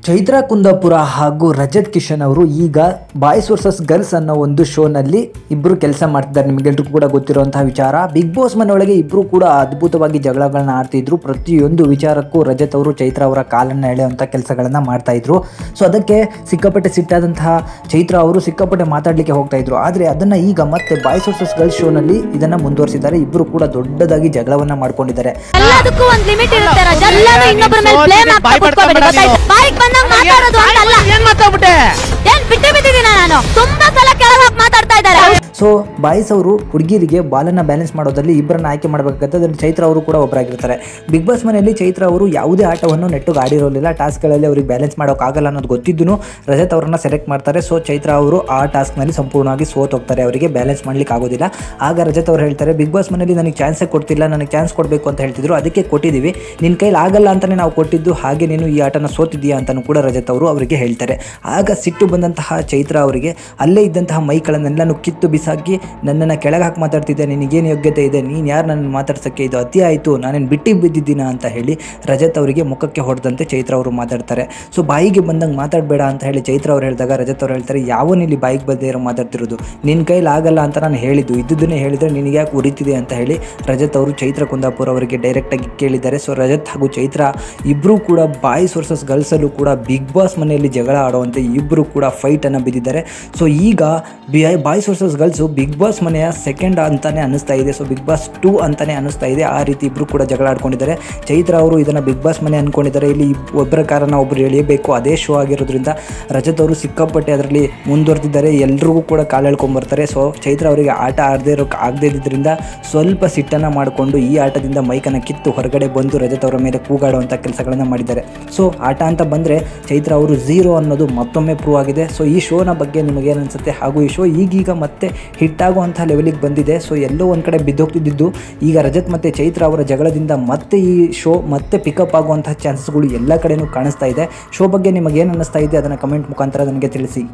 ಚೈತ್ರಾ ಕುಂದಾಪುರ ಹಾಗೂ ರಜತ್ ಕಿಶನ್ ಅವರು ಈಗ ಬಾಯ್ಸ್ ವರ್ಸಸ್ ಗರ್ಲ್ಸ್ ಅನ್ನೋ ಒಂದು ಶೋನಲ್ಲಿ ಇಬ್ಬರು ಕೆಲಸ ಮಾಡ್ತಿದ್ದಾರೆ. ನಿಮಗೆಲ್ರಿಗೂ ಕೂಡ ಗೊತ್ತಿರುವಂತಹ ವಿಚಾರ. ಬಿಗ್ ಬಾಸ್ ಮನೆಯೊಳಗೆ ಇಬ್ಬರು ಕೂಡ ಅದ್ಭುತವಾಗಿ ಜಗಳಗಳನ್ನ ಆಡ್ತಿದ್ರು. ಪ್ರತಿಯೊಂದು ವಿಚಾರಕ್ಕೂ ರಜತ್ ಅವರು ಚೈತ್ರಾ ಅವರ ಕಾಲನ್ನು ಎಳೆಯುವಂಥ ಕೆಲಸಗಳನ್ನು ಮಾಡ್ತಾ ಇದ್ರು. ಸೊ ಅದಕ್ಕೆ ಸಿಕ್ಕಾಪಟ್ಟೆ ಸಿಟ್ಟಾದಂತಹ ಚೈತ್ರಾ ಅವರು ಸಿಕ್ಕಾಪಟ್ಟೆ ಮಾತಾಡಲಿಕ್ಕೆ ಹೋಗ್ತಾ ಇದ್ರು. ಆದರೆ ಅದನ್ನು ಈಗ ಮತ್ತೆ ಬಾಯ್ಸ್ ವರ್ಸಸ್ ಗರ್ಲ್ಸ್ ಶೋನಲ್ಲಿ ಇದನ್ನು ಮುಂದುವರಿಸಿದ್ದಾರೆ. ಇಬ್ಬರು ಕೂಡ ದೊಡ್ಡದಾಗಿ ಜಗಳವನ್ನ ಮಾಡ್ಕೊಂಡಿದ್ದಾರೆ. ಎಲ್ಲದಕ್ಕೂ ಒಂದು ಲಿಮಿಟ್ ಇರುತ್ತೆ ರಾಜ. ಎಲ್ಲರೂ ಇನ್ನೊಬ್ಬರ ಮೇಲೆ ಬ್ಲೇಮ್ ಹಾಕಿ ಕೂತ್ಕೋಬೇಡಿ, ಗೊತ್ತಾಯ್ತಾ? ಬಾಯಿಗೆ ಬಂದಾಗ ಮಾತಾಡೋದು ಅಂತಲ್ಲ. ಏನ್ ಮಾತಾಡ್ಬಿಟ್ಟೆ? ಏನ್ ಬಿಟ್ಟು ಬಿಟ್ಟಿದ್ದೀನ ನಾನು? ತುಂಬಾ ಸಲ ಕೆಳಗೆ ಮಾತಾಡ್ತಾ ಇದ್ದಾರೆ. ಸೊ ಬಾಯ್ಸ್ ಅವರು ಹುಡುಗಿರಿಗೆ ಬಾಲನ್ನು ಬ್ಯಾಲೆನ್ಸ್ ಮಾಡೋದ್ರಲ್ಲಿ ಇಬ್ಬರನ್ನ ಆಯ್ಕೆ ಮಾಡಬೇಕಾಗುತ್ತೆ. ಅದರಲ್ಲಿ ಚೈತ್ರಾ ಅವರು ಕೂಡ ಒಬ್ಬರಾಗಿರ್ತಾರೆ. ಬಿಗ್ ಬಾಸ್ ಮನೆಯಲ್ಲಿ ಚೈತ್ರಾ ಅವರು ಯಾವುದೇ ಆಟವನ್ನು ನೆಟ್ಟಿಗೆ ಆಡಿರೋಲಿಲ್ಲ. ಟಾಸ್ಕ್ಗಳಲ್ಲಿ ಅವ್ರಿಗೆ ಬ್ಯಾಲೆನ್ಸ್ ಮಾಡೋಕ್ಕಾಗಲ್ಲ ಅನ್ನೋದು ಗೊತ್ತಿದ್ದು ರಜತ್ ಅವರನ್ನ ಸೆಲೆಕ್ಟ್ ಮಾಡ್ತಾರೆ. ಸೊ ಚೈತ್ರಾ ಅವರು ಆ ಟಾಸ್ಕ್ನಲ್ಲಿ ಸಂಪೂರ್ಣವಾಗಿ ಸೋತ್ ಹೋಗ್ತಾರೆ. ಅವರಿಗೆ ಬ್ಯಾಲೆನ್ಸ್ ಮಾಡ್ಲಿಕ್ಕೆ ಆಗೋದಿಲ್ಲ. ಆಗ ರಜತ್ ಅವರು ಹೇಳ್ತಾರೆ, ಬಿಗ್ ಬಾಸ್ ಮನೆಯಲ್ಲಿ ನನಗೆ ಚಾನ್ಸೇ ಕೊಡ್ತಿಲ್ಲ, ನನಗೆ ಚಾನ್ಸ್ ಕೊಡಬೇಕು ಅಂತ ಹೇಳ್ತಿದ್ರು. ಅದಕ್ಕೆ ಕೊಟ್ಟಿದ್ದೀವಿ, ನಿನ್ನ ಕೈಲಿ ಆಗಲ್ಲ ಅಂತಲೇ ನಾವು ಕೊಟ್ಟಿದ್ದು, ಹಾಗೆ ನೀನು ಈ ಆಟನ ಸೋತಿದ್ದೀಯಾ ಅಂತಲೂ ಕೂಡ ರಜತ್ ಅವರು ಅವರಿಗೆ ಹೇಳ್ತಾರೆ. ಆಗ ಸಿಟ್ಟು ಬಂದಂತಹ ಚೈತ್ರಾ ಅವರಿಗೆ ಅಲ್ಲೇ ಇದ್ದಂತಹ ಮೈಕ್ಗಳನ್ನೆಲ್ಲನೂ ಕಿತ್ತು ಬಿಸಾಕಿ, ನನ್ನನ್ನು ಕೆಳಗೆ ಹಾಕಿ ಮಾತಾಡ್ತಿದ್ದೆ, ನಿನಗೇನು ಯೋಗ್ಯತೆ ಇದೆ, ನೀನು ಯಾರು ನನ್ನ ಮಾತಾಡ್ಸೋಕ್ಕೆ, ಇದು ಅತಿ ಆಯಿತು, ನಾನೇನು ಬಿಟ್ಟಿಗೆ ಬಿದ್ದಿದ್ದೀನ ಅಂತ ಹೇಳಿ ರಜತ್ ಅವರಿಗೆ ಮುಖಕ್ಕೆ ಹೊಡೆದಂತೆ ಚೈತ್ರಾ ಅವರು ಮಾತಾಡ್ತಾರೆ. ಸೊ ಬಾಯಿಗೆ ಬಂದಂಗೆ ಮಾತಾಡಬೇಡ ಅಂತ ಹೇಳಿ ಚೈತ್ರಾ ಅವರು ಹೇಳಿದಾಗ ರಜತ್ ಅವರು ಹೇಳ್ತಾರೆ, ಯಾವನಿಲ್ಲಿ ಬಾಯಿಗೆ ಬಂದೇ ಇರೋ ಮಾತಾಡ್ತಿರೋದು, ನಿನ್ನ ಕೈಲಿ ಆಗಲ್ಲ ಅಂತ ನಾನು ಹೇಳಿದ್ದು, ಇದ್ದುದನ್ನೇ ಹೇಳಿದರೆ ನಿನಗೆ ಯಾಕೆ ಉರಿತಿದೆ ಅಂತ ಹೇಳಿ ರಜತ್ ಅವರು ಚೈತ್ರಾ ಕುಂದಾಪುರ ಅವರಿಗೆ ಡೈರೆಕ್ಟಾಗಿ ಕೇಳಿದ್ದಾರೆ. ಸೊ ರಜತ್ ಹಾಗೂ ಚೈತ್ರಾ ಇಬ್ಬರು ಕೂಡ ಬಾಯ್ಸ್ ವರ್ಸಸ್ ಗರ್ಲ್ಸಲ್ಲೂ ಕೂಡ ಬಿಗ್ ಬಾಸ್ ಮನೆಯಲ್ಲಿ ಜಗಳ ಆಡುವಂತೆ ಇಬ್ಬರು ಕೂಡ ಫೈಟನ್ನು ಬಿದ್ದಿದ್ದಾರೆ. ಸೊ ಈಗ boys versus girls big boss ಮನೆಯ ಸೆಕೆಂಡ್ ಅಂತಾನೆ ಅನ್ನಿಸ್ತಾ ಇದೆ. ಸೊ ಬಿಗ್ ಬಾಸ್ 2 ಅಂತಾನೆ ಅನ್ನಿಸ್ತಾ ಇದೆ. ಆ ರೀತಿ ಇಬ್ಬರು ಕೂಡ ಜಗಳ ಆಡ್ಕೊಂಡಿದ್ದಾರೆ. ಚೈತ್ರಾ ಅವರು ಇದನ್ನು ಬಿಗ್ ಬಾಸ್ ಮನೆ ಅಂದ್ಕೊಂಡಿದ್ದಾರೆ. ಇಲ್ಲಿ ಒಬ್ಬರ ಕಾರಣ ಒಬ್ಬರು ಎಳೆಯಬೇಕು, ಅದೇ ಶೋ ಆಗಿರೋದ್ರಿಂದ ರಜತ್ ಅವರು ಸಿಕ್ಕಾಪಟ್ಟೆ ಅದರಲ್ಲಿ ಮುಂದುವರೆದಿದ್ದಾರೆ. ಎಲ್ರಿಗೂ ಕೂಡ ಕಾಲು ಎಳ್ಕೊಂಬರ್ತಾರೆ. ಸೊ ಚೈತ್ರಾ ಅವರಿಗೆ ಆಟ ಆಗದೇ ಇದ್ರಿಂದ ಸ್ವಲ್ಪ ಸಿಟ್ಟನ್ನು ಮಾಡಿಕೊಂಡು ಈ ಆಟದಿಂದ ಮೈಕನ್ನು ಕಿತ್ತು ಹೊರಗಡೆ ಬಂದು ರಜತ್ ಅವರ ಮೇಲೆ ಕೂಗಾಡುವಂಥ ಕೆಲಸಗಳನ್ನು ಮಾಡಿದ್ದಾರೆ. ಸೊ ಆಟ ಅಂತ ಬಂದರೆ ಚೈತ್ರಾ ಅವರು 0 ಅನ್ನೋದು ಮತ್ತೊಮ್ಮೆ ಪ್ರೂವ್ ಆಗಿದೆ. ಸೊ ಈ ಶೋನ ಬಗ್ಗೆ ನಿಮಗೇನು ಅನಿಸುತ್ತೆ? ಹಾಗೂ ಈ ಶೋ ಈಗೀಗ ಮತ್ತೆ ಹಿಟ್ ಆಗುವಂಥ ಲೆವೆಲಿಗೆ ಬಂದಿದೆ. ಸೊ ಎಲ್ಲೋ ಒಂದು ಕಡೆ ಬಿದ್ದೋಗ್ತಿದ್ದು ಈಗ ರಜತ್ ಮತ್ತು ಚೈತ್ರಾ ಅವರ ಜಗಳದಿಂದ ಮತ್ತೆ ಈ ಶೋ ಮತ್ತೆ ಪಿಕಪ್ ಆಗುವಂಥ ಚಾನ್ಸಸ್ಗಳು ಎಲ್ಲ ಕಡೆಯೂ ಕಾಣಿಸ್ತಾ ಇದೆ. ಶೋ ಬಗ್ಗೆ ನಿಮಗೇನು ಅನ್ನಿಸ್ತಾ ಇದೆ ಅದನ್ನು ಕಮೆಂಟ್ ಮುಖಾಂತರ ನನಗೆ ತಿಳಿಸಿ.